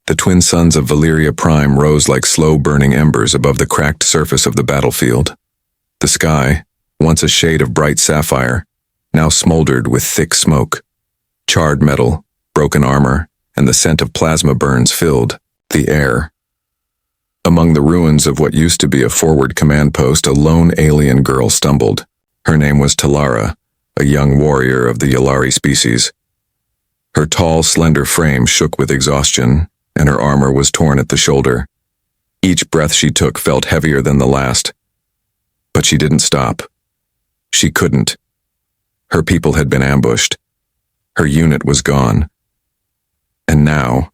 The twin suns of Valeria Prime rose like slow-burning embers above the cracked surface of the battlefield. The sky, once a shade of bright sapphire, now smoldered with thick smoke. Charred metal, broken armor, and the scent of plasma burns filled the air. Among the ruins of what used to be a forward command post, a lone alien girl stumbled. Her name was Talara, a young warrior of the Yalari species. Her tall, slender frame shook with exhaustion, and her armor was torn at the shoulder. Each breath she took felt heavier than the last. But she didn't stop. She couldn't. Her people had been ambushed. Her unit was gone. And now,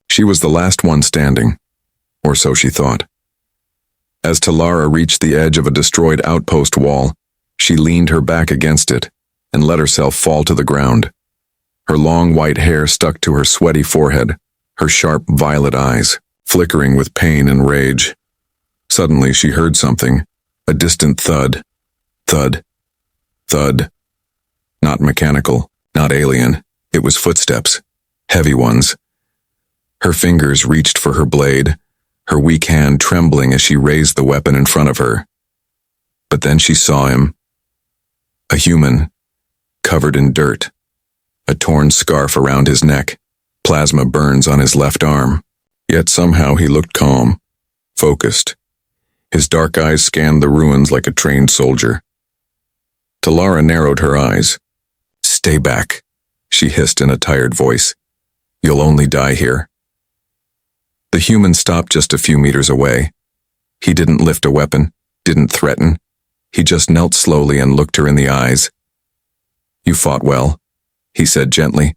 she was the last one standing, or so she thought. As Talara reached the edge of a destroyed outpost wall, she leaned her back against it and let herself fall to the ground. Her long white hair stuck to her sweaty forehead, her sharp violet eyes flickering with pain and rage. Suddenly she heard something, a distant thud. Thud. Thud. Not mechanical, not alien. It was footsteps, heavy ones. Her fingers reached for her blade, her weak hand trembling as she raised the weapon in front of her. But then she saw him. A human, covered in dirt, a torn scarf around his neck, plasma burns on his left arm. Yet somehow he looked calm, focused. His dark eyes scanned the ruins like a trained soldier. Talara narrowed her eyes. "Stay back," she hissed in a tired voice. "You'll only die here." The human stopped just a few meters away. He didn't lift a weapon, didn't threaten. He just knelt slowly and looked her in the eyes. "You fought well," he said gently,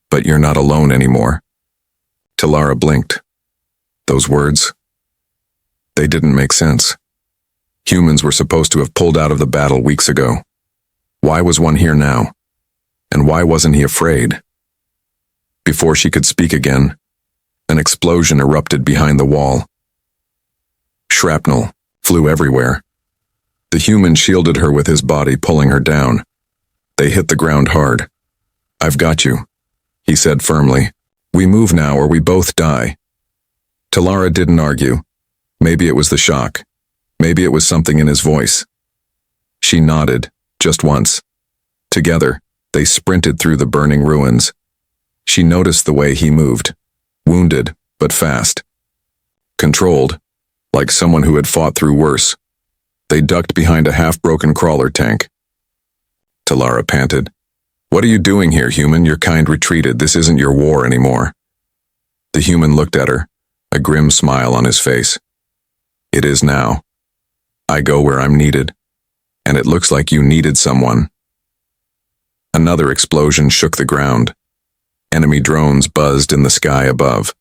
"but you're not alone anymore." Talara blinked. Those words, they didn't make sense. Humans were supposed to have pulled out of the battle weeks ago. Why was one here now? And why wasn't he afraid? Before she could speak again, an explosion erupted behind the wall. Shrapnel flew everywhere. The human shielded her with his body, pulling her down. They hit the ground hard. "I've got you," he said firmly. "We move now or we both die." Talara didn't argue. Maybe it was the shock. Maybe it was something in his voice. She nodded, just once. Together, they sprinted through the burning ruins. She noticed the way he moved. Wounded, but fast. Controlled, like someone who had fought through worse. They ducked behind a half-broken crawler tank. Talara panted. "What are you doing here, human? Your kind retreated. This isn't your war anymore." The human looked at her, a grim smile on his face. "It is now. I go where I'm needed, and it looks like you needed someone." Another explosion shook the ground. Enemy drones buzzed in the sky above.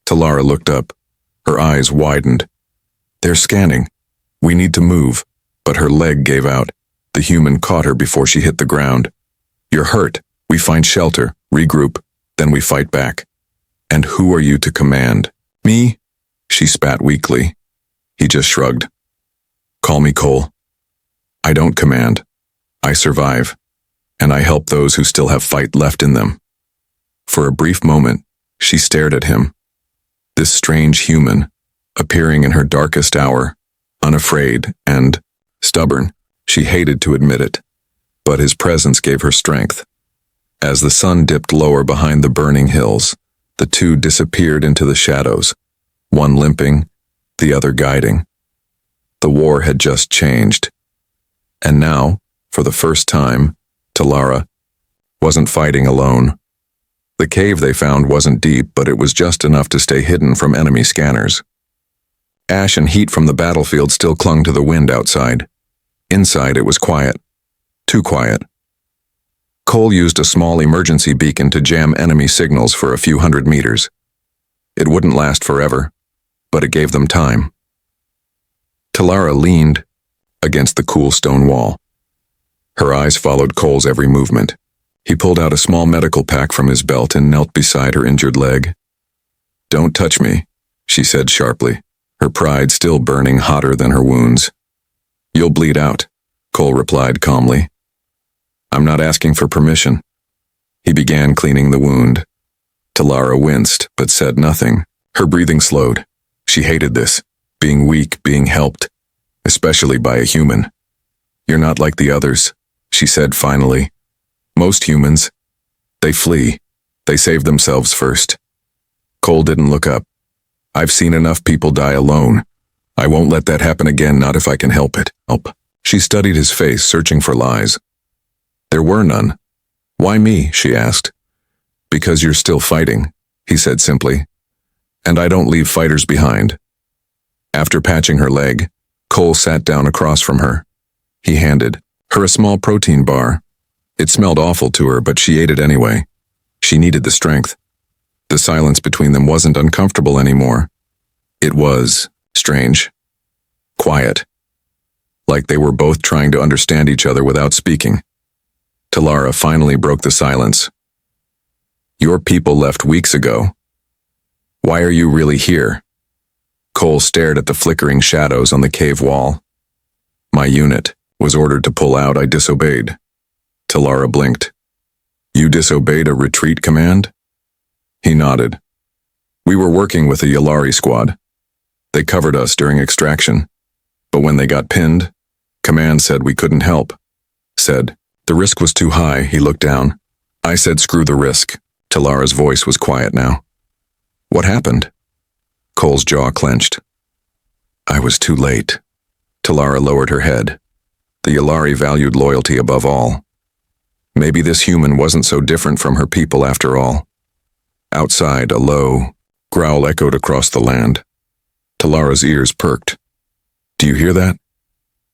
Talara looked up. Her eyes widened. "They're scanning. We need to move." But her leg gave out. The human caught her before she hit the ground. "You're hurt. We find shelter, regroup, then we fight back." "And who are you to command?" "Me?" She spat weakly. He just shrugged. "Call me Cole. I don't command. I survive, and I help those who still have fight left in them." For a brief moment, she stared at him. This strange human, appearing in her darkest hour, unafraid and stubborn. She hated to admit it, but his presence gave her strength. As the sun dipped lower behind the burning hills, the two disappeared into the shadows, one limping, the other guiding. The war had just changed. And now, for the first time, Talara wasn't fighting alone. The cave they found wasn't deep, but it was just enough to stay hidden from enemy scanners. Ash and heat from the battlefield still clung to the wind outside. Inside it was quiet. Too quiet. Cole used a small emergency beacon to jam enemy signals for a few hundred meters. It wouldn't last forever, but it gave them time. Talara leaned against the cool stone wall. Her eyes followed Cole's every movement. He pulled out a small medical pack from his belt and knelt beside her injured leg. "Don't touch me," she said sharply, her pride still burning hotter than her wounds. "You'll bleed out," Cole replied calmly. "I'm not asking for permission." He began cleaning the wound. Talara winced, but said nothing. Her breathing slowed. She hated this, being weak, being helped, especially by a human. You're not like the others, she said finally. Most humans, they flee. They save themselves first. Cole didn't look up. I've seen enough people die alone. I won't let that happen again, not if I can help it. Help. She studied his face, searching for lies. There were none. Why me? She asked. Because you're still fighting, he said simply. And I don't leave fighters behind. After patching her leg, Cole sat down across from her. He handed her a small protein bar. It smelled awful to her, but she ate it anyway. She needed the strength. The silence between them wasn't uncomfortable anymore. It was strange. Quiet. Like they were both trying to understand each other without speaking. Talara finally broke the silence. Your people left weeks ago. Why are you really here? Cole stared at the flickering shadows on the cave wall. My unit was ordered to pull out. I disobeyed. Talara blinked. You disobeyed a retreat command? He nodded. We were working with a Yalari squad. They covered us during extraction. But when they got pinned, command said we couldn't help. Said, the risk was too high. He looked down. I said screw the risk. Talara's voice was quiet now. What happened? Cole's jaw clenched. I was too late. Talara lowered her head. The Yalari valued loyalty above all. Maybe this human wasn't so different from her people after all. Outside, a low growl echoed across the land. Talara's ears perked. Do you hear that?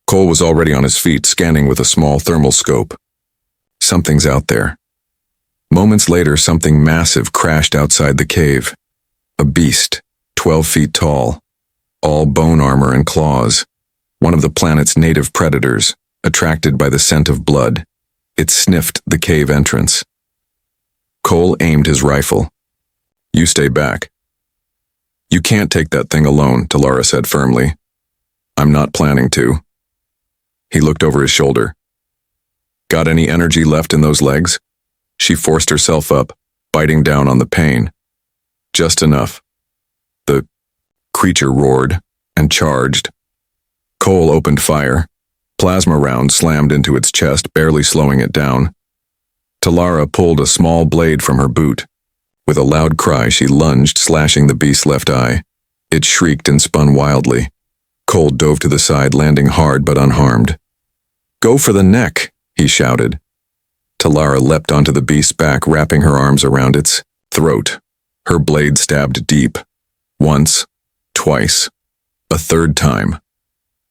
Cole was already on his feet, scanning with a small thermal scope. Something's out there. Moments later, something massive crashed outside the cave. A beast, 12 feet tall, all bone armor and claws. One of the planet's native predators, attracted by the scent of blood. It sniffed the cave entrance. Cole aimed his rifle. You stay back. You can't take that thing alone, Talara said firmly. I'm not planning to. He looked over his shoulder. Got any energy left in those legs? She forced herself up, biting down on the pain. Just enough. The creature roared and charged. Cole opened fire. Plasma round slammed into its chest, barely slowing it down. Talara pulled a small blade from her boot. With a loud cry, she lunged, slashing the beast's left eye. It shrieked and spun wildly. Cole dove to the side, landing hard but unharmed. Go for the neck, he shouted. Talara leapt onto the beast's back, wrapping her arms around its throat. Her blade stabbed deep. Once, twice, a third time.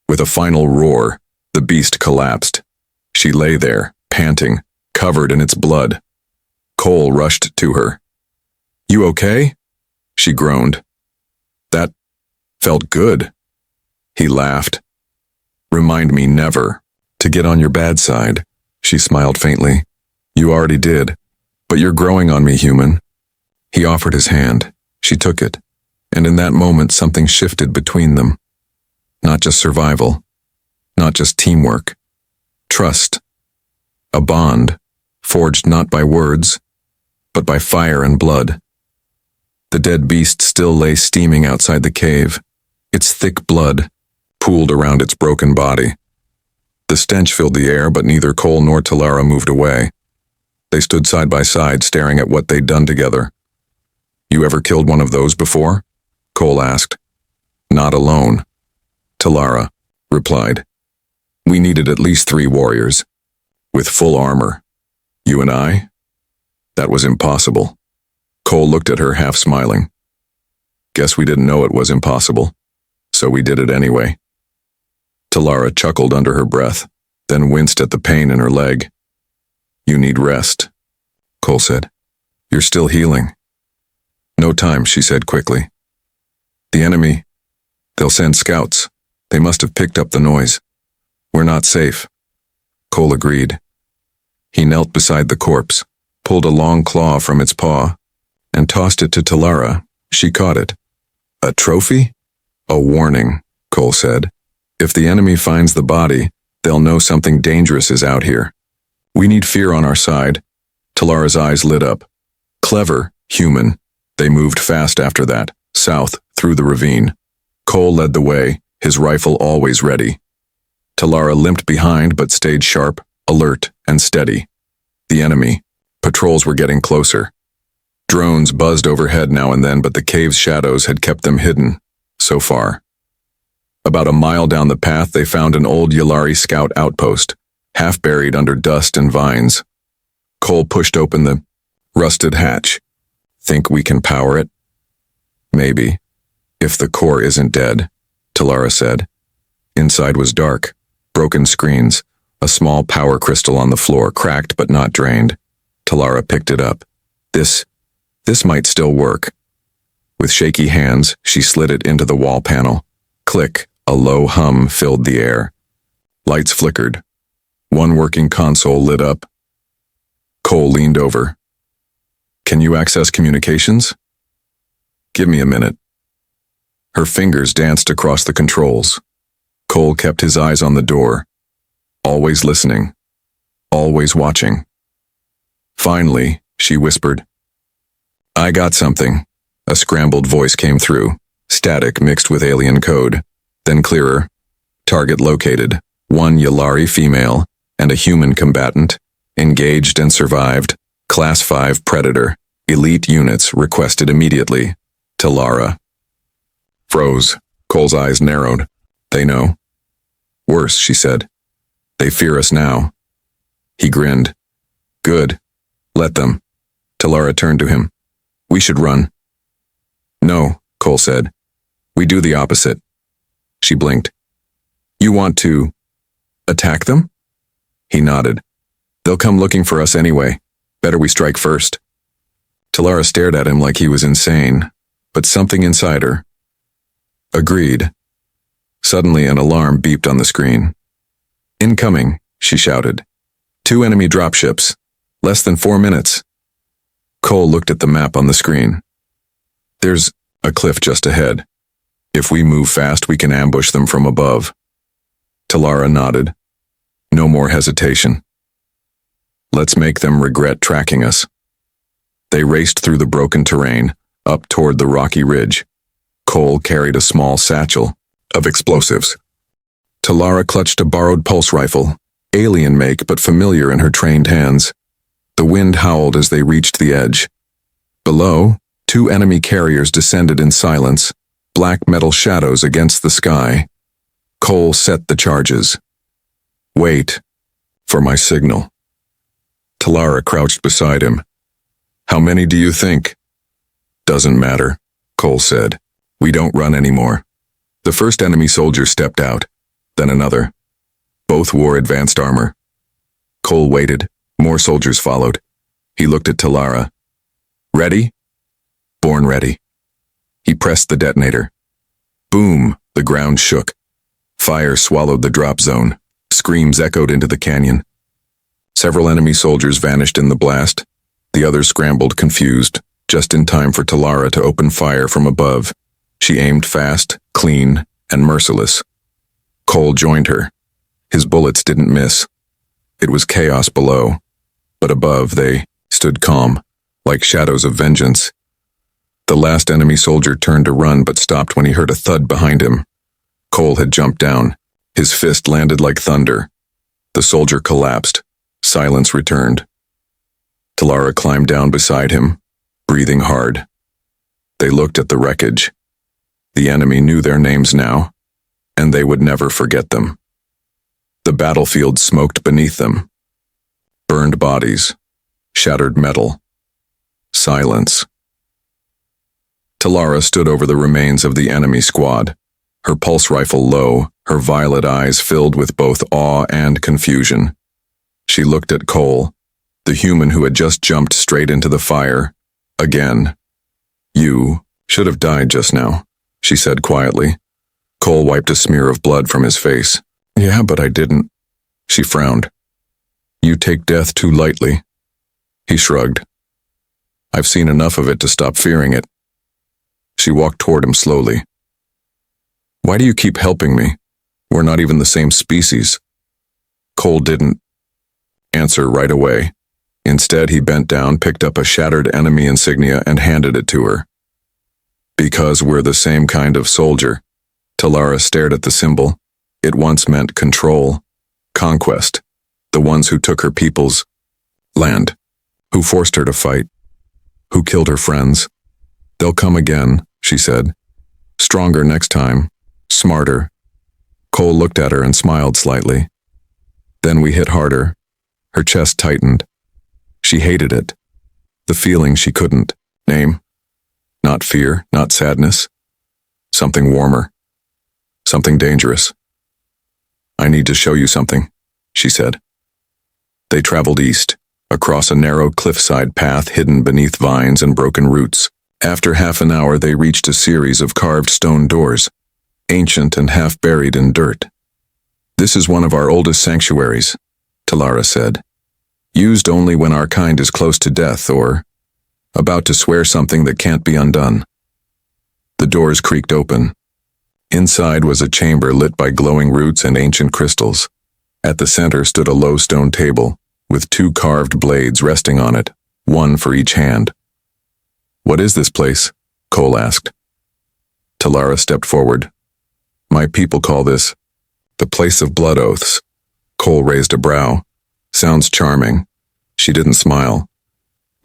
With a final roar, the beast collapsed. She lay there, panting, covered in its blood. Cole rushed to her. You okay? She groaned. That felt good. He laughed. Remind me never to get on your bad side. She smiled faintly. You already did, but you're growing on me, human. He offered his hand. She took it, and in that moment something shifted between them. Not just survival, not just teamwork. Trust. A bond, forged not by words, but by fire and blood. The dead beast still lay steaming outside the cave, its thick blood pooled around its broken body. The stench filled the air, but neither Cole nor Talara moved away. They stood side by side, staring at what they'd done together. You ever killed one of those before? Cole asked. Not alone. Talara replied. We needed at least 3 warriors, with full armor. You and I? That was impossible. Cole looked at her, half smiling. Guess we didn't know it was impossible, so we did it anyway. Talara chuckled under her breath, then winced at the pain in her leg. You need rest, Cole said. You're still healing. No time, she said quickly. The enemy, they'll send scouts. They must have picked up the noise. We're not safe. Cole agreed. He knelt beside the corpse, pulled a long claw from its paw, and tossed it to Talara. She caught it. A trophy? A warning, Cole said. If the enemy finds the body, they'll know something dangerous is out here. We need fear on our side. Talara's eyes lit up. Clever, human, They moved fast after that, south, through the ravine. Cole led the way, his rifle always ready. Talara limped behind but stayed sharp, alert, and steady. The enemy. Patrols were getting closer. Drones buzzed overhead now and then, but the cave's shadows had kept them hidden, so far. About a mile down the path, they found an old Yulari scout outpost, half buried under dust and vines. Cole pushed open the rusted hatch. Think we can power it? Maybe. If the core isn't dead, Talara said. Inside was dark, broken screens, a small power crystal on the floor, cracked but not drained. Talara picked it up. This might still work. With shaky hands, she slid it into the wall panel. Click, a low hum filled the air. Lights flickered. One working console lit up. Cole leaned over. Can you access communications? Give me a minute. Her fingers danced across the controls. Cole kept his eyes on the door. Always listening. Always watching. Finally, she whispered. I got something. A scrambled voice came through, static mixed with alien code. Then clearer. Target located. One Yulari female and a human combatant. Engaged and survived. Class 5 Predator. Elite units requested immediately. Talara. Froze. Cole's eyes narrowed. They know. Worse, she said. They fear us now. He grinned. Good. Let them. Talara turned to him. We should run. No, Cole said. We do the opposite. She blinked. You want to attack them? He nodded. They'll come looking for us anyway. Better we strike first. Talara stared at him like he was insane, but something inside her agreed. Suddenly an alarm beeped on the screen. Incoming, she shouted. 2 enemy dropships. Less than 4 minutes. Cole looked at the map on the screen. There's a cliff just ahead. If we move fast, we can ambush them from above. Talara nodded. No more hesitation. Let's make them regret tracking us. They raced through the broken terrain, up toward the rocky ridge. Cole carried a small satchel of explosives. Talara clutched a borrowed pulse rifle, alien make but familiar in her trained hands. The wind howled as they reached the edge. Below, 2 enemy carriers descended in silence, black metal shadows against the sky. Cole set the charges. Wait for my signal. Talara crouched beside him. How many do you think? Doesn't matter, Cole said. We don't run anymore. The first enemy soldier stepped out, then another. Both wore advanced armor. Cole waited. More soldiers followed. He looked at Talara. Ready? Born ready. He pressed the detonator. Boom, the ground shook. Fire swallowed the drop zone. Screams echoed into the canyon. Several enemy soldiers vanished in the blast. The others scrambled, confused, just in time for Talara to open fire from above. She aimed fast, clean, and merciless. Cole joined her. His bullets didn't miss. It was chaos below, but above they stood calm, like shadows of vengeance. The last enemy soldier turned to run but stopped when he heard a thud behind him. Cole had jumped down. His fist landed like thunder. The soldier collapsed. Silence returned. Talara climbed down beside him, breathing hard. They looked at the wreckage. The enemy knew their names now, and they would never forget them. The battlefield smoked beneath them. Burned bodies, shattered metal, silence. Talara stood over the remains of the enemy squad, her pulse rifle low, her violet eyes filled with both awe and confusion. She looked at Cole, the human who had just jumped straight into the fire, again. You should have died just now, she said quietly. Cole wiped a smear of blood from his face. Yeah, but I didn't. She frowned. You take death too lightly. He shrugged. I've seen enough of it to stop fearing it. She walked toward him slowly. Why do you keep helping me? We're not even the same species. Cole didn't answer right away. Instead, he bent down, picked up a shattered enemy insignia, and handed it to her. Because we're the same kind of soldier. Talara stared at the symbol. It once meant control, conquest, the ones who took her people's land, who forced her to fight, who killed her friends. They'll come again, she said. Stronger next time, smarter. Cole looked at her and smiled slightly. Then we hit harder. Her chest tightened. She hated it. The feeling she couldn't name. Not fear, not sadness. Something warmer. Something dangerous. I need to show you something, she said. They traveled east, across a narrow cliffside path hidden beneath vines and broken roots. After half an hour, they reached a series of carved stone doors, ancient and half buried in dirt. This is one of our oldest sanctuaries, Talara said. Used only when our kind is close to death or about to swear something that can't be undone. The doors creaked open. Inside was a chamber lit by glowing roots and ancient crystals. At the center stood a low stone table, with 2 carved blades resting on it, one for each hand. What is this place? Cole asked. Talara stepped forward. My people call this the place of blood oaths. Cole raised a brow. Sounds charming. She didn't smile.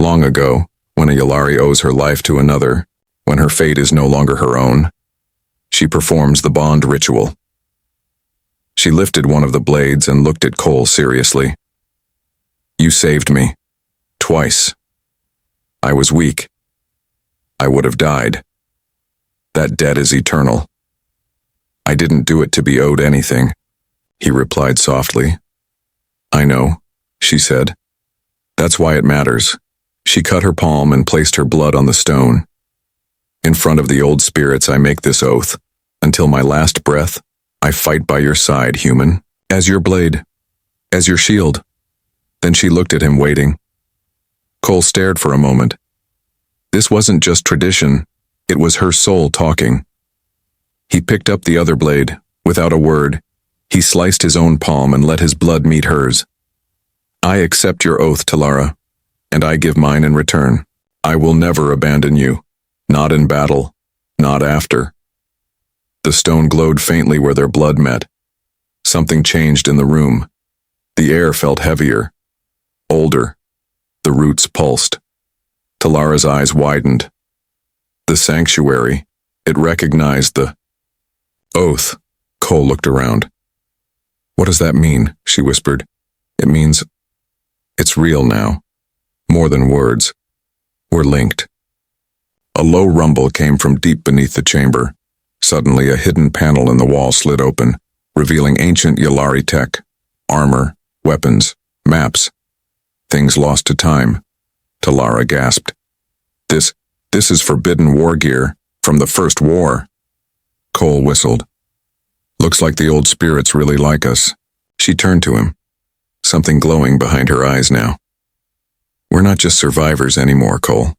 Long ago, when a Yalari owes her life to another, when her fate is no longer her own, she performs the bond ritual. She lifted one of the blades and looked at Cole seriously. You saved me. Twice. I was weak. I would have died. That debt is eternal. I didn't do it to be owed anything, he replied softly. I know, she said. That's why it matters. She cut her palm and placed her blood on the stone. In front of the old spirits, I make this oath. Until my last breath, I fight by your side, human, as your blade, as your shield. Then she looked at him, waiting. Cole stared for a moment. This wasn't just tradition, it was her soul talking. He picked up the other blade. Without a word, he sliced his own palm and let his blood meet hers. I accept your oath, Talara, and I give mine in return. I will never abandon you, not in battle, not after. The stone glowed faintly where their blood met. Something changed in the room. The air felt heavier, older. The roots pulsed. Talara's eyes widened. The sanctuary, it recognized the oath. Cole looked around. What does that mean? She whispered. It means it's real now. More than words. We're linked. A low rumble came from deep beneath the chamber. Suddenly, a hidden panel in the wall slid open, revealing ancient Yalari tech, armor, weapons, maps. Things lost to time. Talara gasped. This is forbidden war gear from the First War. Cole whistled. Looks like the old spirits really like us. She turned to him, something glowing behind her eyes now. We're not just survivors anymore, Cole.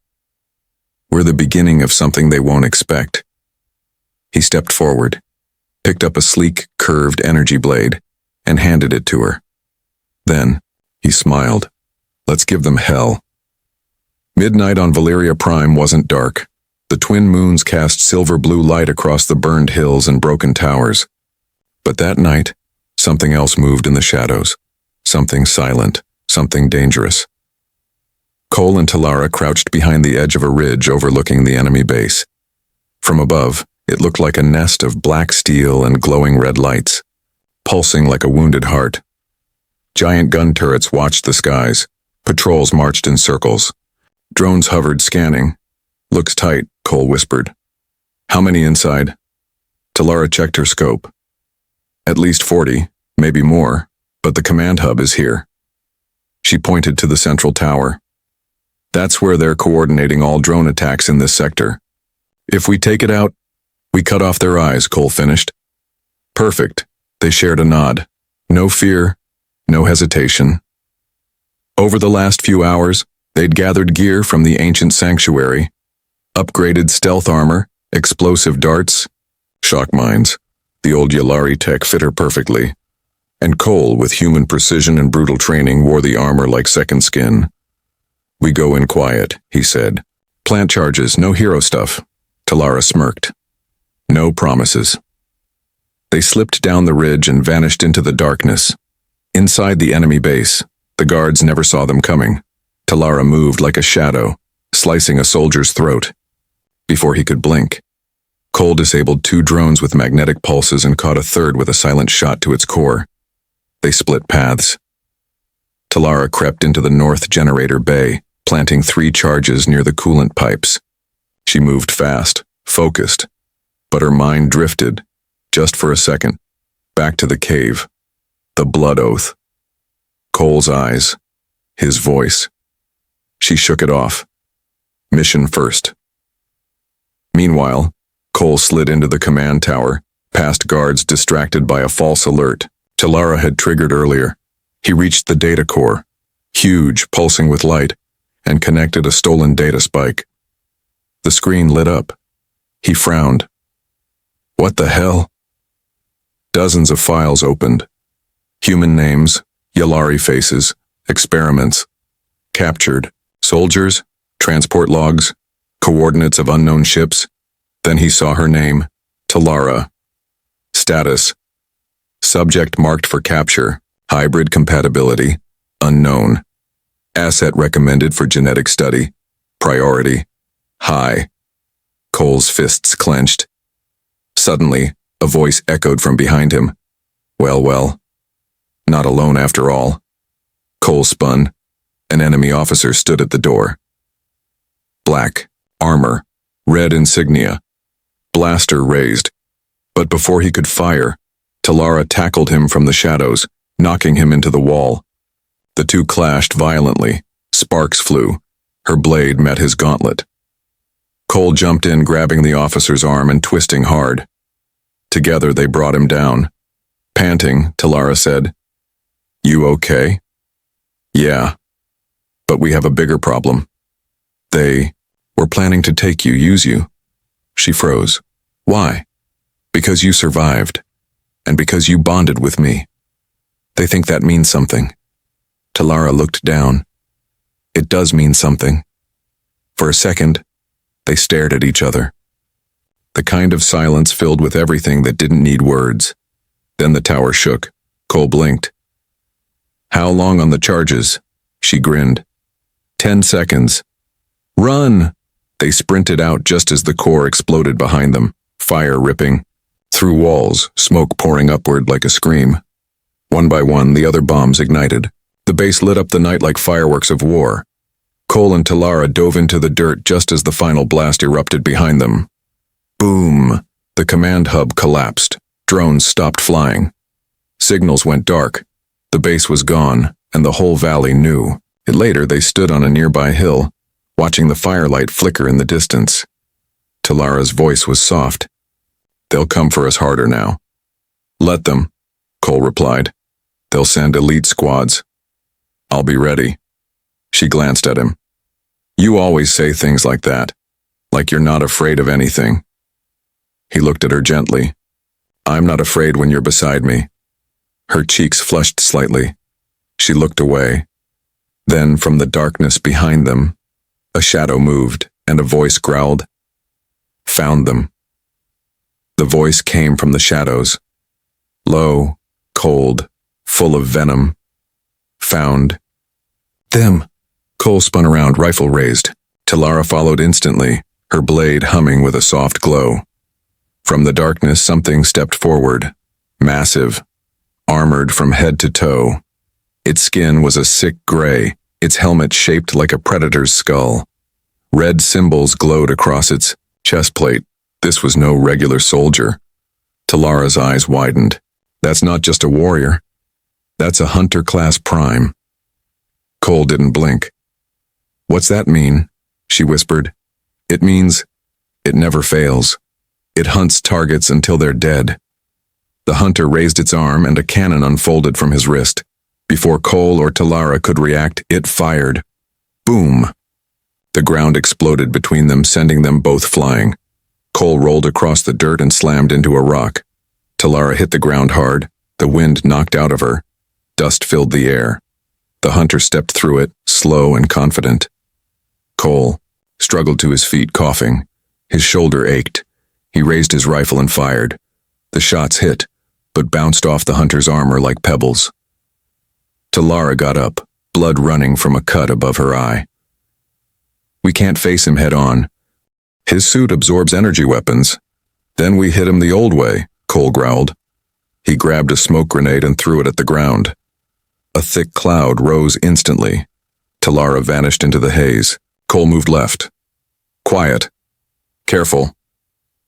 We're the beginning of something they won't expect. He stepped forward, picked up a sleek, curved energy blade, and handed it to her. Then, he smiled. Let's give them hell. Midnight on Valeria Prime wasn't dark. The twin moons cast silver-blue light across the burned hills and broken towers. But that night, something else moved in the shadows. Something silent, something dangerous. Cole and Talara crouched behind the edge of a ridge overlooking the enemy base. From above, it looked like a nest of black steel and glowing red lights, pulsing like a wounded heart. Giant gun turrets watched the skies. Patrols marched in circles. Drones hovered, scanning. Looks tight, Cole whispered. How many inside? Talara checked her scope. At least 40, maybe more, but the command hub is here. She pointed to the central tower. That's where they're coordinating all drone attacks in this sector. If we take it out, we cut off their eyes, Cole finished. Perfect. They shared a nod. No fear, no hesitation. Over the last few hours, they'd gathered gear from the ancient sanctuary, upgraded stealth armor, explosive darts, shock mines. The old Yalari tech fit her perfectly, and Cole, with human precision and brutal training, wore the armor like second skin. We go in quiet, he said. Plant charges, no hero stuff. Talara smirked. No promises. They slipped down the ridge and vanished into the darkness. Inside the enemy base, the guards never saw them coming. Talara moved like a shadow, slicing a soldier's throat. Before he could blink, Cole disabled 2 drones with magnetic pulses and caught a third with a silent shot to its core. They split paths. Talara crept into the north generator bay, planting 3 charges near the coolant pipes. She moved fast, focused, but her mind drifted, just for a second, back to the cave. The blood oath. Cole's eyes. His voice. She shook it off. Mission first. Meanwhile, Cole slid into the command tower, past guards distracted by a false alert Talara had triggered earlier. He reached the data core, huge, pulsing with light, and connected a stolen data spike. The screen lit up. He frowned. What the hell? Dozens of files opened. Human names, Yalari faces, experiments. Captured, soldiers, transport logs, coordinates of unknown ships. Then he saw her name, Talara. Status. Subject marked for capture, hybrid compatibility, unknown. Asset recommended for genetic study, priority, high. Cole's fists clenched. Suddenly, a voice echoed from behind him. Well, not alone after all. Cole spun. An enemy officer stood at the door. Black, armor, red insignia, blaster raised. But before he could fire, Talara tackled him from the shadows, knocking him into the wall. The two clashed violently. Sparks flew. Her blade met his gauntlet. Cole jumped in, grabbing the officer's arm and twisting hard. Together they brought him down. Panting, Talara said, "You okay?" "Yeah. But we have a bigger problem. They were planning to take you, use you." She froze. "Why?" "Because you survived. And because you bonded with me. They think that means something." Talara looked down. "It does mean something." For a second, they stared at each other. The kind of silence filled with everything that didn't need words. Then the tower shook. Cole blinked. "How long on the charges?" She grinned. 10 seconds. "Run!" They sprinted out just as the core exploded behind them, fire ripping. Through walls, smoke pouring upward like a scream. One by one, the other bombs ignited. The base lit up the night like fireworks of war. Cole and Talara dove into the dirt just as the final blast erupted behind them. Boom! The command hub collapsed. Drones stopped flying. Signals went dark. The base was gone, and the whole valley knew. Later, they stood on a nearby hill, watching the firelight flicker in the distance. Talara's voice was soft. "They'll come for us harder now." "Let them," Cole replied. "They'll send elite squads. I'll be ready." She glanced at him. "You always say things like that, like you're not afraid of anything." He looked at her gently. "I'm not afraid when you're beside me." Her cheeks flushed slightly. She looked away. Then, from the darkness behind them, a shadow moved and a voice growled, "Found them." The voice came from the shadows. Low, cold, full of venom. "Found them." Cole spun around, rifle raised. Talara followed instantly, her blade humming with a soft glow. From the darkness, something stepped forward, massive, armored from head to toe. Its skin was a sick gray, its helmet shaped like a predator's skull. Red symbols glowed across its chest plate. This was no regular soldier. Talara's eyes widened. That's not just a warrior. That's a hunter-class prime. Cole didn't blink. "What's that mean?" she whispered. "It means it never fails. It hunts targets until they're dead." The hunter raised its arm and a cannon unfolded from his wrist. Before Cole or Talara could react, it fired. Boom! The ground exploded between them, sending them both flying. Cole rolled across the dirt and slammed into a rock. Talara hit the ground hard. The wind knocked out of her. Dust filled the air. The hunter stepped through it, slow and confident. Cole struggled to his feet, coughing. His shoulder ached. He raised his rifle and fired. The shots hit, but bounced off the hunter's armor like pebbles. Talara got up, blood running from a cut above her eye. We can't face him head on. His suit absorbs energy weapons. Then we hit him the old way, Cole growled. He grabbed a smoke grenade and threw it at the ground. A thick cloud rose instantly. Talara vanished into the haze. Cole moved left. Quiet. Careful.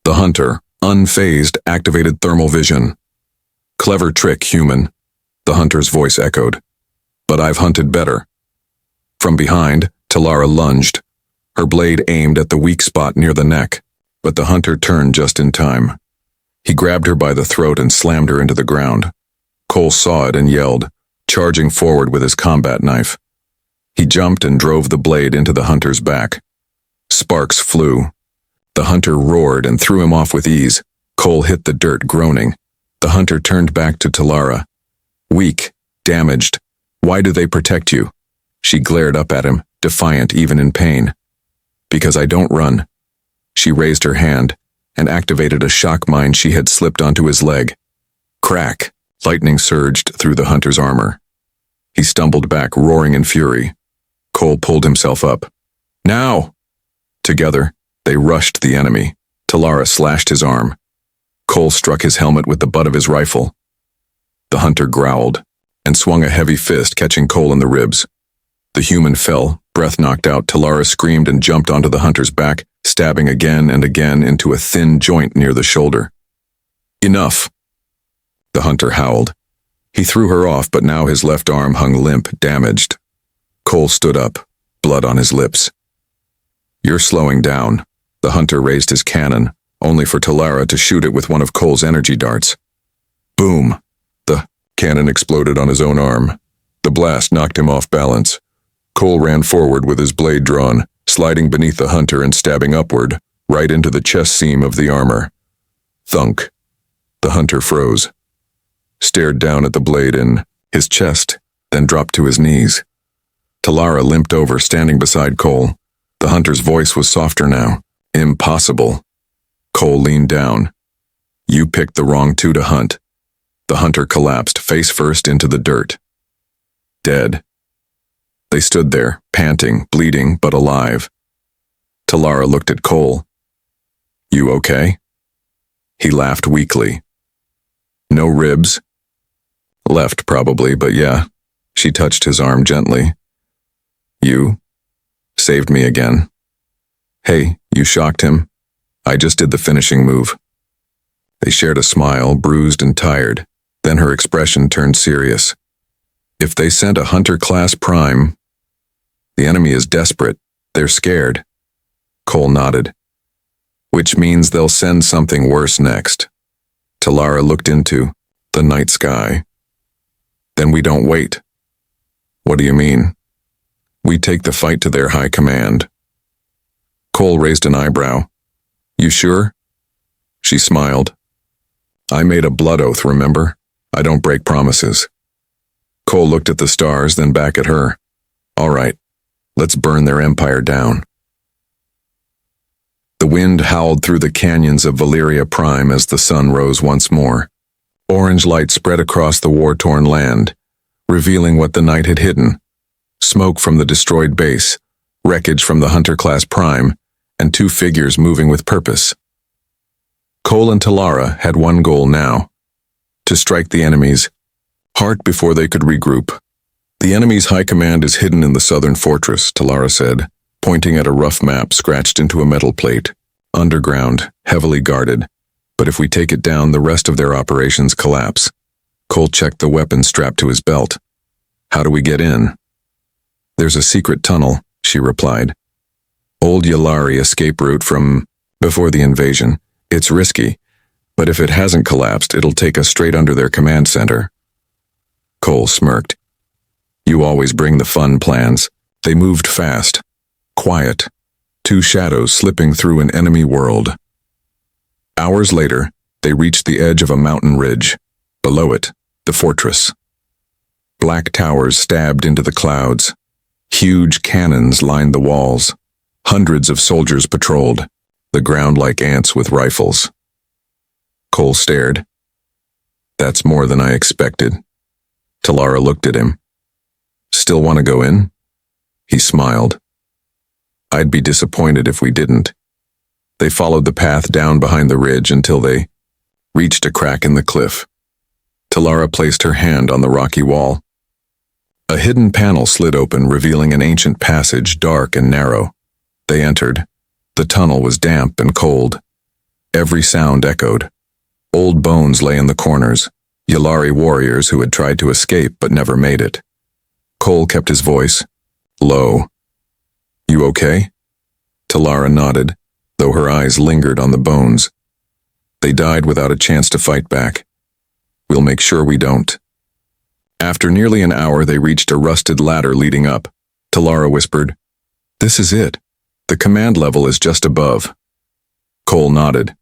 The hunter, unfazed, activated thermal vision. Clever trick, human, the hunter's voice echoed. But I've hunted better. From behind, Talara lunged. Her blade aimed at the weak spot near the neck, but the hunter turned just in time. He grabbed her by the throat and slammed her into the ground. Cole saw it and yelled, charging forward with his combat knife. He jumped and drove the blade into the hunter's back. Sparks flew. The hunter roared and threw him off with ease. Cole hit the dirt, groaning. The hunter turned back to Talara. Weak, damaged. Why do they protect you? She glared up at him, defiant even in pain. Because I don't run. She raised her hand and activated a shock mine she had slipped onto his leg. Crack! Lightning surged through the hunter's armor. He stumbled back, roaring in fury. Cole pulled himself up. Now! Together, they rushed the enemy. Talara slashed his arm. Cole struck his helmet with the butt of his rifle. The hunter growled and swung a heavy fist, catching Cole in the ribs. The human fell, breath knocked out. Talara screamed and jumped onto the hunter's back, stabbing again and again into a thin joint near the shoulder. Enough! The hunter howled. He threw her off, but now his left arm hung limp, damaged. Cole stood up, blood on his lips. You're slowing down. The hunter raised his cannon, only for Talara to shoot it with one of Cole's energy darts. Boom! The cannon exploded on his own arm. The blast knocked him off balance. Cole ran forward with his blade drawn, sliding beneath the hunter and stabbing upward, right into the chest seam of the armor. Thunk. The hunter froze. Stared down at the blade in his chest, then dropped to his knees. Talara limped over, standing beside Cole. The hunter's voice was softer now. Impossible. Cole leaned down. You picked the wrong two to hunt. The hunter collapsed, face first into the dirt. Dead. They stood there, panting, bleeding, but alive. Talara looked at Cole. You okay? He laughed weakly. No ribs? Left, probably, but yeah. She touched his arm gently. You saved me again. Hey, you shocked him. I just did the finishing move. They shared a smile, bruised and tired. Then her expression turned serious. If they sent a Hunter-class prime, the enemy is desperate. They're scared. Cole nodded. Which means they'll send something worse next. Talara looked into the night sky. Then we don't wait. What do you mean? We take the fight to their high command. Cole raised an eyebrow. You sure? She smiled. I made a blood oath, remember? I don't break promises. Cole looked at the stars, then back at her. All right, let's burn their empire down. The wind howled through the canyons of Valeria Prime as the sun rose once more. Orange light spread across the war-torn land, revealing what the night had hidden. Smoke from the destroyed base, wreckage from the Hunter-class prime, and two figures moving with purpose. Cole and Talara had one goal now: to strike the enemy's heart before they could regroup. The enemy's high command is hidden in the southern fortress, Talara said, pointing at a rough map scratched into a metal plate. Underground, heavily guarded, but if we take it down, the rest of their operations collapse. Cole checked the weapon strapped to his belt. How do we get in? There's a secret tunnel, she replied. Old Yalari escape route from before the invasion. It's risky, but if it hasn't collapsed, it'll take us straight under their command center. Cole smirked. You always bring the fun plans. They moved fast. Quiet. Two shadows slipping through an enemy world. Hours later, they reached the edge of a mountain ridge. Below it, the fortress. Black towers stabbed into the clouds. Huge cannons lined the walls. Hundreds of soldiers patrolled. the ground like ants with rifles. Cole stared. That's more than I expected. Talara looked at him. Still want to go in? He smiled. I'd be disappointed if we didn't. They followed the path down behind the ridge until they reached a crack in the cliff. Talara placed her hand on the rocky wall. A hidden panel slid open, revealing an ancient passage, dark and narrow. They entered. The tunnel was damp and cold. Every sound echoed. Old bones lay in the corners, Yalari warriors who had tried to escape but never made it. Cole kept his voice low. You okay? Talara nodded, though her eyes lingered on the bones. They died without a chance to fight back. We'll make sure we don't. After nearly an hour, they reached a rusted ladder leading up. Talara whispered, This is it. The command level is just above. Cole nodded.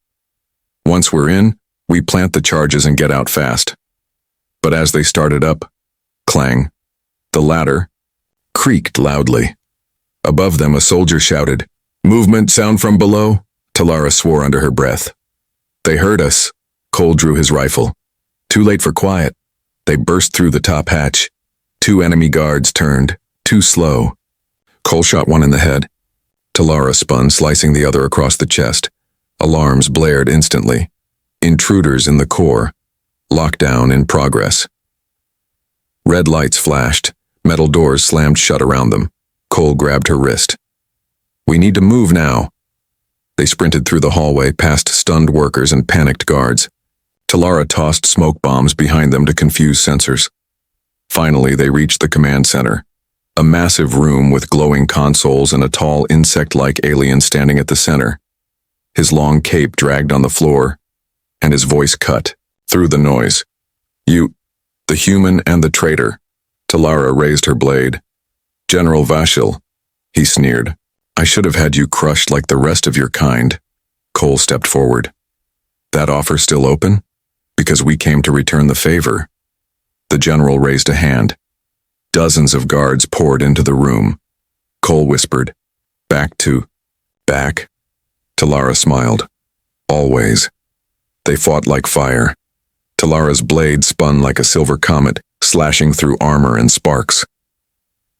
Once we're in, we plant the charges and get out fast. But as they started up, clang, the ladder creaked loudly. Above them, a soldier shouted, Movement sound from below? Talara swore under her breath. They heard us. Cole drew his rifle. Too late for quiet. They burst through the top hatch. 2 enemy guards turned, too slow. Cole shot one in the head. Talara spun, slicing the other across the chest. Alarms blared instantly. Intruders in the core. Lockdown in progress. Red lights flashed. Metal doors slammed shut around them. Cole grabbed her wrist. We need to move now. They sprinted through the hallway, past stunned workers and panicked guards. Talara tossed smoke bombs behind them to confuse sensors. Finally, they reached the command center. A massive room with glowing consoles and a tall insect-like alien standing at the center. His long cape dragged on the floor, and his voice cut through the noise. You, the human and the traitor. Talara raised her blade. General Vashil, he sneered. I should have had you crushed like the rest of your kind. Cole stepped forward. That offer still open? Because we came to return the favor. The general raised a hand. Dozens of guards poured into the room. Cole whispered, Back. Talara smiled. Always. They fought like fire. Talara's blade spun like a silver comet, slashing through armor and sparks.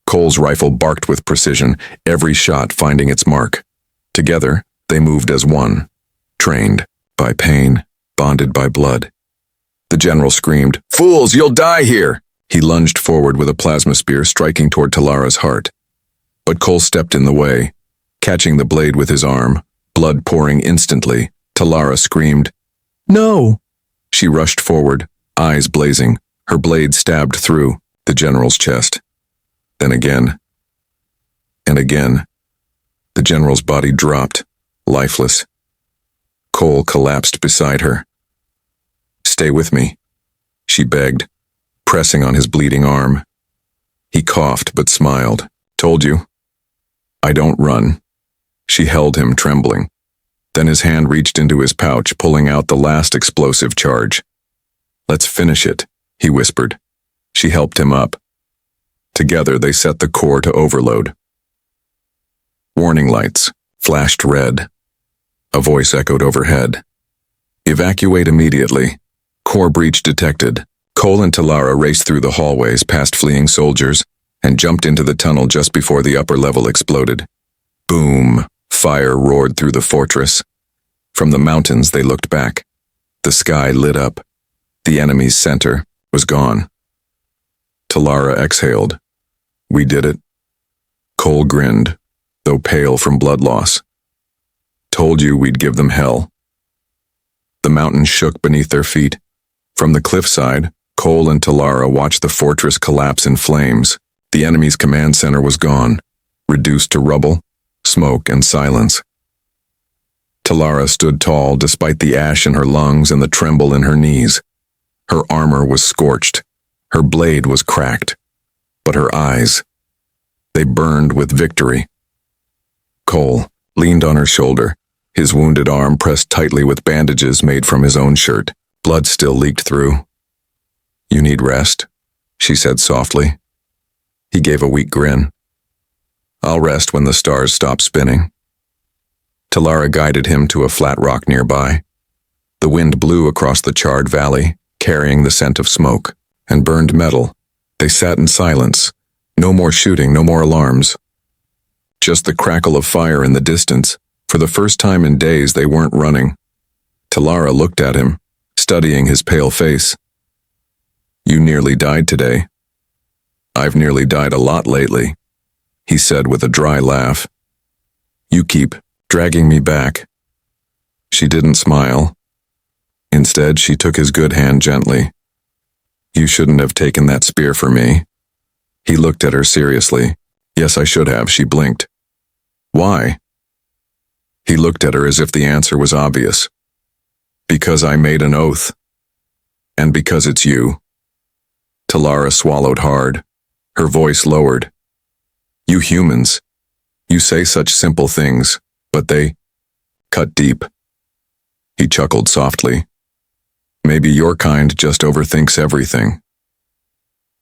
Cole's rifle barked with precision, every shot finding its mark. Together, they moved as one, trained by pain, bonded by blood. The general screamed, Fools, you'll die here! He lunged forward with a plasma spear, striking toward Talara's heart. But Cole stepped in the way, catching the blade with his arm, blood pouring instantly. Talara screamed, No! She rushed forward, eyes blazing, her blade stabbed through the general's chest. Then again, and again. The general's body dropped, lifeless. Cole collapsed beside her. Stay with me, she begged, pressing on his bleeding arm. He coughed but smiled. Told you. I don't run. She held him, trembling. Then his hand reached into his pouch, pulling out the last explosive charge. Let's finish it, he whispered. She helped him up. Together they set the core to overload. Warning lights flashed red. A voice echoed overhead. Evacuate immediately. Core breach detected. Cole and Talara raced through the hallways past fleeing soldiers and jumped into the tunnel just before the upper level exploded. Boom! Fire roared through the fortress. From the mountains they looked back. The sky lit up. The enemy's center was gone. Talara exhaled. We did it. Cole grinned, though pale from blood loss. Told you we'd give them hell. The mountains shook beneath their feet. From the cliffside, Cole and Talara watched the fortress collapse in flames. The enemy's command center was gone, reduced to rubble, smoke, and silence. Talara stood tall despite the ash in her lungs and the tremble in her knees. Her armor was scorched. Her blade was cracked. But her eyes, they burned with victory. Cole leaned on her shoulder, his wounded arm pressed tightly with bandages made from his own shirt. Blood still leaked through. You need rest, she said softly. He gave a weak grin. I'll rest when the stars stop spinning. Talara guided him to a flat rock nearby. The wind blew across the charred valley, carrying the scent of smoke and burned metal. They sat in silence. No more shooting, no more alarms. Just the crackle of fire in the distance. For the first time in days, they weren't running. Talara looked at him, studying his pale face. "You nearly died today." "I've nearly died a lot lately," he said with a dry laugh. "You keep dragging me back." She didn't smile. Instead, she took his good hand gently. "You shouldn't have taken that spear for me." He looked at her seriously. "Yes, I should have," she blinked. "Why?" He looked at her as if the answer was obvious. "Because I made an oath. And because it's you." Talara swallowed hard. Her voice lowered. "You humans, you say such simple things, but they cut deep." He chuckled softly. "Maybe your kind just overthinks everything."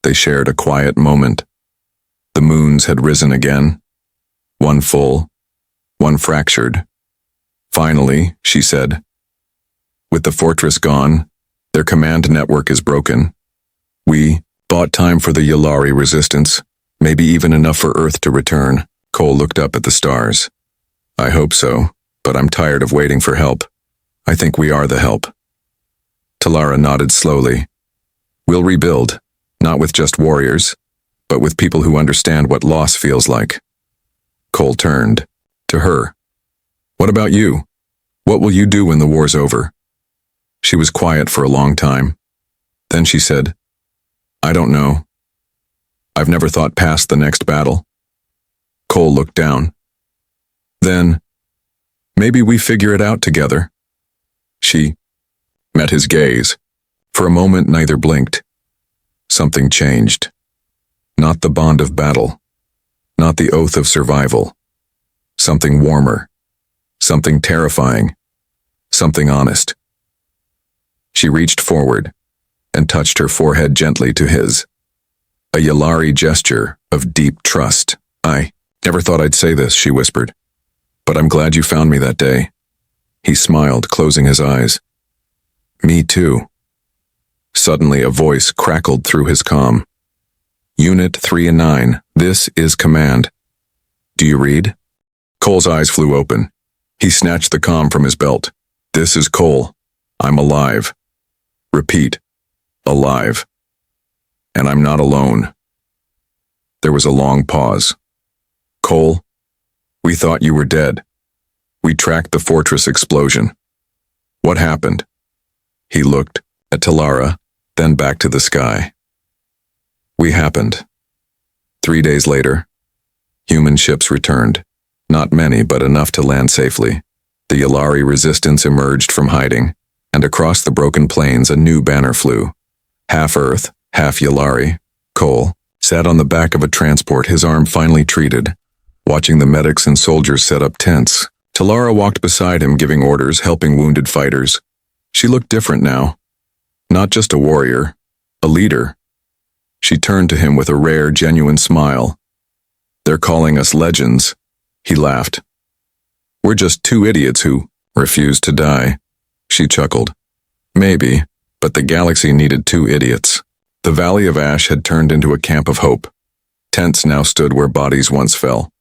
They shared a quiet moment. The moons had risen again. One full, one fractured. "Finally," she said. "With the fortress gone, their command network is broken. We bought time for the Yulari resistance, maybe even enough for Earth to return." Cole looked up at the stars. "I hope so, but I'm tired of waiting for help. I think we are the help." Talara nodded slowly. "We'll rebuild, not with just warriors, but with people who understand what loss feels like." Cole turned to her. "What about you? What will you do when the war's over?" She was quiet for a long time. Then she said, "I don't know. I've never thought past the next battle." Cole looked down. "Then, maybe we figure it out together." She met his gaze. For a moment, neither blinked. Something changed. Not the bond of battle. Not the oath of survival. Something warmer. Something terrifying. Something honest. She reached forward and touched her forehead gently to his. A Yulari gesture of deep trust. "I never thought I'd say this," she whispered. "But I'm glad you found me that day." He smiled, closing his eyes. "Me too." Suddenly a voice crackled through his comm. "Unit 3 and 9, this is command. Do you read?" Cole's eyes flew open. He snatched the comm from his belt. "This is Cole. I'm alive. Repeat, alive. And I'm not alone." There was a long pause. "Cole, we thought you were dead. We tracked the fortress explosion. What happened?" He looked at Talara, then back to the sky. "We happened." 3 days later, human ships returned. Not many, but enough to land safely. The Yulari resistance emerged from hiding, and across the broken plains a new banner flew. Half Earth, half Yulari. Cole sat on the back of a transport, his arm finally treated, watching the medics and soldiers set up tents. Talara walked beside him, giving orders, helping wounded fighters. She looked different now. Not just a warrior, a leader. She turned to him with a rare, genuine smile. "They're calling us legends." He laughed. "We're just two idiots who refused to die." She chuckled. "Maybe, but the galaxy needed two idiots." The Valley of Ash had turned into a camp of hope. Tents now stood where bodies once fell.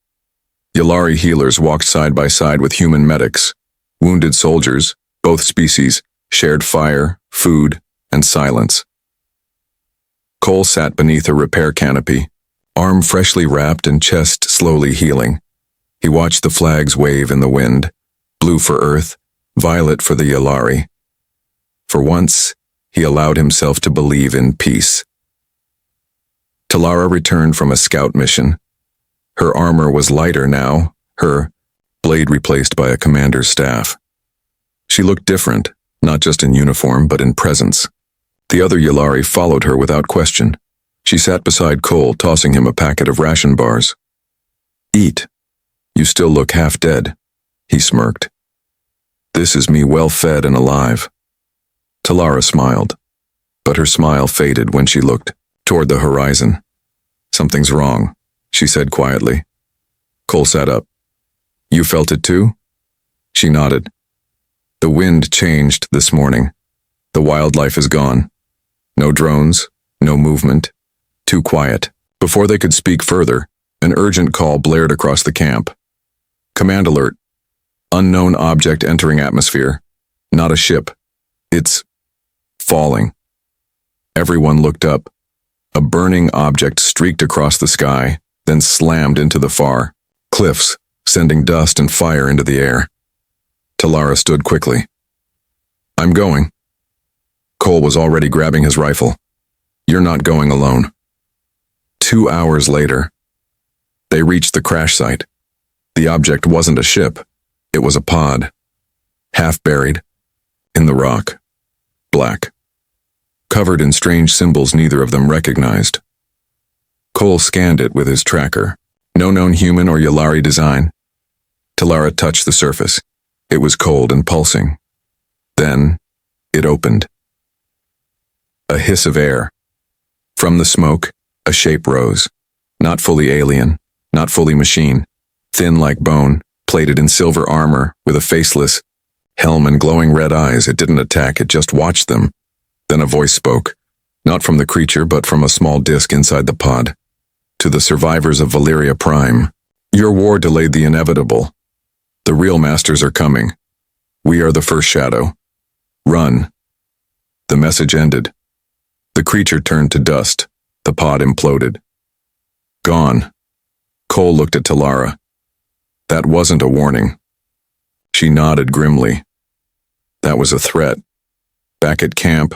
Yulari healers walked side by side with human medics. Wounded soldiers, both species, shared fire, food, and silence. Cole sat beneath a repair canopy, arm freshly wrapped and chest slowly healing. He watched the flags wave in the wind, blue for Earth, violet for the Yulari. For once, he allowed himself to believe in peace. Talara returned from a scout mission. Her armor was lighter now, her blade replaced by a commander's staff. She looked different, not just in uniform, but in presence. The other Yulari followed her without question. She sat beside Cole, tossing him a packet of ration bars. "Eat. You still look half dead," he smirked. "This is me well fed and alive." Talara smiled, but her smile faded when she looked toward the horizon. "Something's wrong," she said quietly. Cole sat up. "You felt it too?" She nodded. The wind changed this morning. The wildlife is gone. No drones, no movement. Too quiet. Before they could speak further, an urgent call blared across the camp. Command alert. Unknown object entering atmosphere. Not a ship. It's falling. Everyone looked up. A burning object streaked across the sky, then slammed into the far cliffs, sending dust and fire into the air. Talara stood quickly. I'm going. Cole was already grabbing his rifle. You're not going alone. 2 hours later, they reached the crash site. The object wasn't a ship. It was a pod. Half buried. In the rock. Black. Covered in strange symbols neither of them recognized. Cole scanned it with his tracker. No known human or Yulari design. Talara touched the surface. It was cold and pulsing. Then, it opened. A hiss of air. From the smoke, a shape rose. Not fully alien, not fully machine. Thin like bone, plated in silver armor, with a faceless helm and glowing red eyes. It didn't attack, it just watched them. Then a voice spoke, not from the creature but from a small disk inside the pod. To the survivors of Valeria Prime. Your war delayed the inevitable. The real masters are coming. We are the first shadow. Run. The message ended. The creature turned to dust. The pod imploded. Gone. Cole looked at Talara. That wasn't a warning. She nodded grimly. That was a threat. Back at camp,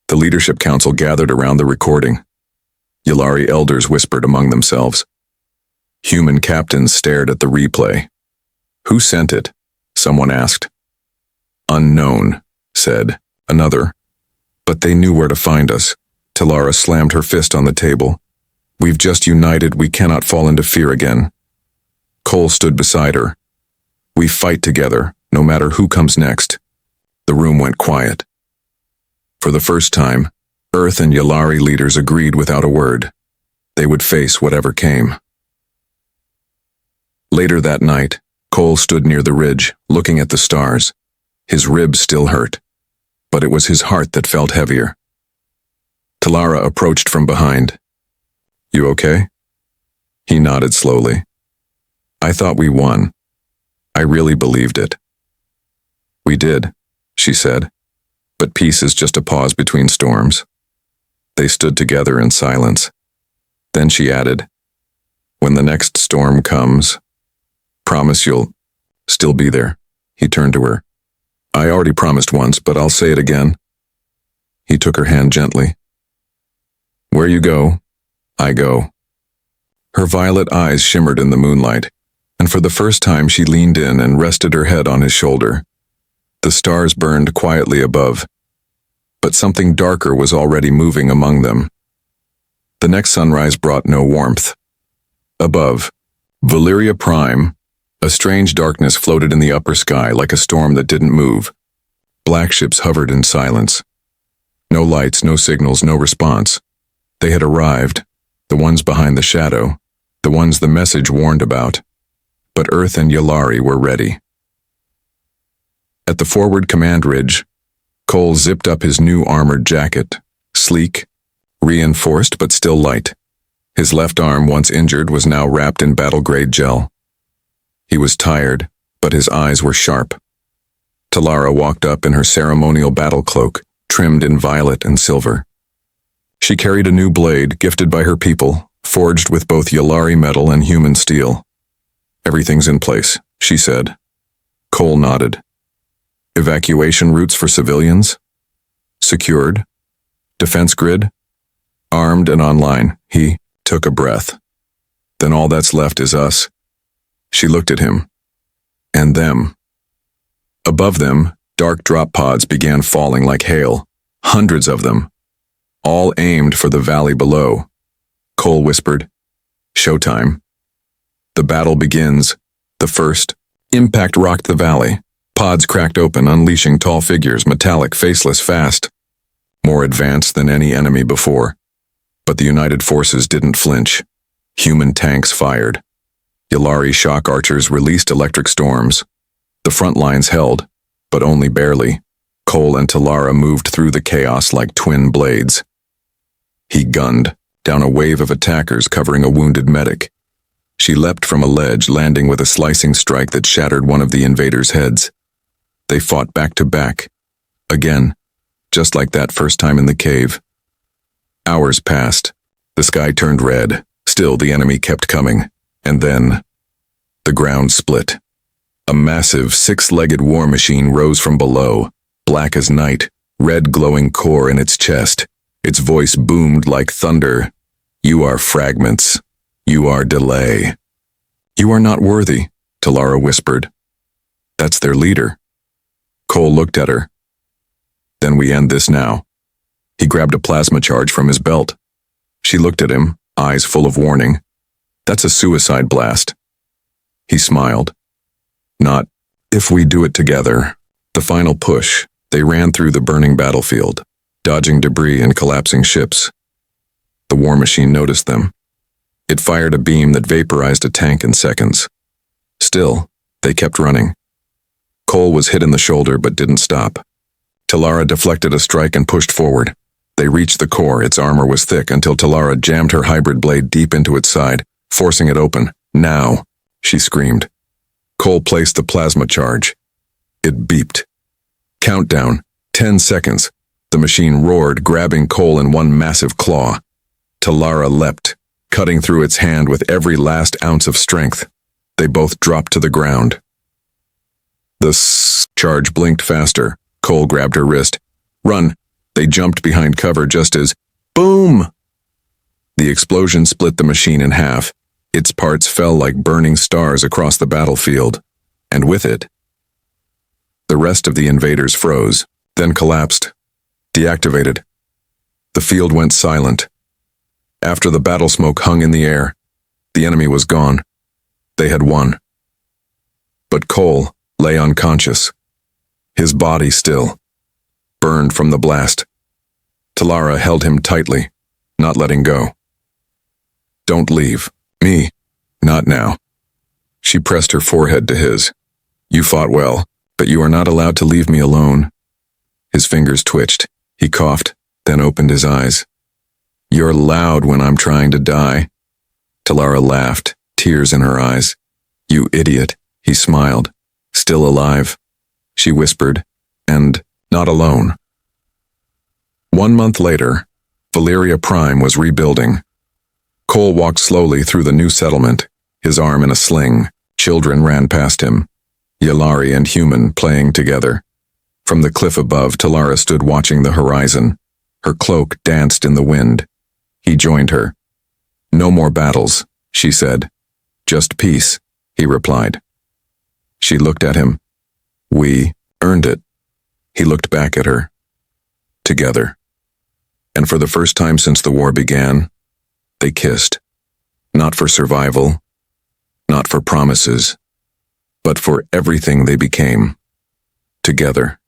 the leadership council gathered around the recording. Yulari elders whispered among themselves. Human captains stared at the replay. Who sent it? Someone asked. Unknown, said another. But they knew where to find us. Talara slammed her fist on the table. We've just united, we cannot fall into fear again. Cole stood beside her. We fight together, no matter who comes next. The room went quiet. For the first time, Earth and Yulari leaders agreed without a word. They would face whatever came. Later that night, Cole stood near the ridge, looking at the stars. His ribs still hurt, but it was his heart that felt heavier. Talara approached from behind. You okay? He nodded slowly. I thought we won. I really believed it. We did, she said, but peace is just a pause between storms. They stood together in silence. Then she added, when the next storm comes, promise you'll still be there. He turned to her. I already promised once, but I'll say it again. He took her hand gently. Where you go, I go. Her violet eyes shimmered in the moonlight, and for the first time she leaned in and rested her head on his shoulder. The stars burned quietly above, but something darker was already moving among them. The next sunrise brought no warmth. Above, Valeria Prime, a strange darkness floated in the upper sky like a storm that didn't move. Black ships hovered in silence. No lights, no signals, no response. They had arrived, the ones behind the shadow, the ones the message warned about. But Earth and Yulari were ready. At the forward command ridge, Cole zipped up his new armored jacket, sleek, reinforced but still light. His left arm, once injured, was now wrapped in battle-grade gel. He was tired, but his eyes were sharp. Talara walked up in her ceremonial battle cloak, trimmed in violet and silver. She carried a new blade gifted by her people, forged with both Yulari metal and human steel. Everything's in place, she said. Cole nodded. Evacuation routes for civilians? Secured. Defense grid? Armed and online. He took a breath. Then all that's left is us. She looked at him. And them. Above them, dark drop pods began falling like hail. Hundreds of them. All aimed for the valley below. Cole whispered, Showtime. The battle begins. The first impact rocked the valley. Pods cracked open, unleashing tall figures, metallic, faceless, fast. More advanced than any enemy before. But the united forces didn't flinch. Human tanks fired. Yulari shock archers released electric storms. The front lines held, but only barely. Cole and Talara moved through the chaos like twin blades. He gunned down a wave of attackers covering a wounded medic. She leapt from a ledge, landing with a slicing strike that shattered one of the invaders' heads. They fought back to back. Again, just like that first time in the cave. Hours passed. The sky turned red. Still, the enemy kept coming. And then, the ground split. A massive, six-legged war machine rose from below, black as night, red glowing core in its chest. Its voice boomed like thunder. You are fragments. You are delay. You are not worthy, Talara whispered. That's their leader. Cole looked at her. Then we end this now. He grabbed a plasma charge from his belt. She looked at him, eyes full of warning. That's a suicide blast. He smiled. Not, if we do it together. The final push, they ran through the burning battlefield, dodging debris and collapsing ships. The war machine noticed them. It fired a beam that vaporized a tank in seconds. Still, they kept running. Cole was hit in the shoulder but didn't stop. Talara deflected a strike and pushed forward. They reached the core. Its armor was thick until Talara jammed her hybrid blade deep into its side, forcing it open. Now, she screamed. Cole placed the plasma charge. It beeped. Countdown. 10 seconds. The machine roared, grabbing Cole in one massive claw. Talara leapt, cutting through its hand with every last ounce of strength. They both dropped to the ground. The charge blinked faster. Cole grabbed her wrist. Run! They jumped behind cover just as, boom! The explosion split the machine in half. Its parts fell like burning stars across the battlefield. And with it, the rest of the invaders froze, then collapsed, deactivated. The field went silent. After the battle smoke hung in the air, the enemy was gone. They had won. But Cole lay unconscious, his body still, burned from the blast. Talara held him tightly, not letting go. Don't leave. Me. Not now. She pressed her forehead to his. You fought well, but you are not allowed to leave me alone. His fingers twitched. He coughed, then opened his eyes. You're loud when I'm trying to die. Talara laughed, tears in her eyes. You idiot, he smiled. Still alive, she whispered, and not alone. 1 month later, Valeria Prime was rebuilding. Cole walked slowly through the new settlement, his arm in a sling. Children ran past him, Yalari and Human playing together. From the cliff above, Talara stood watching the horizon. Her cloak danced in the wind. He joined her. No more battles, she said. Just peace, he replied. She looked at him. We earned it. He looked back at her. Together. And for the first time since the war began, they kissed. Not for survival, not for promises, but for everything they became. Together.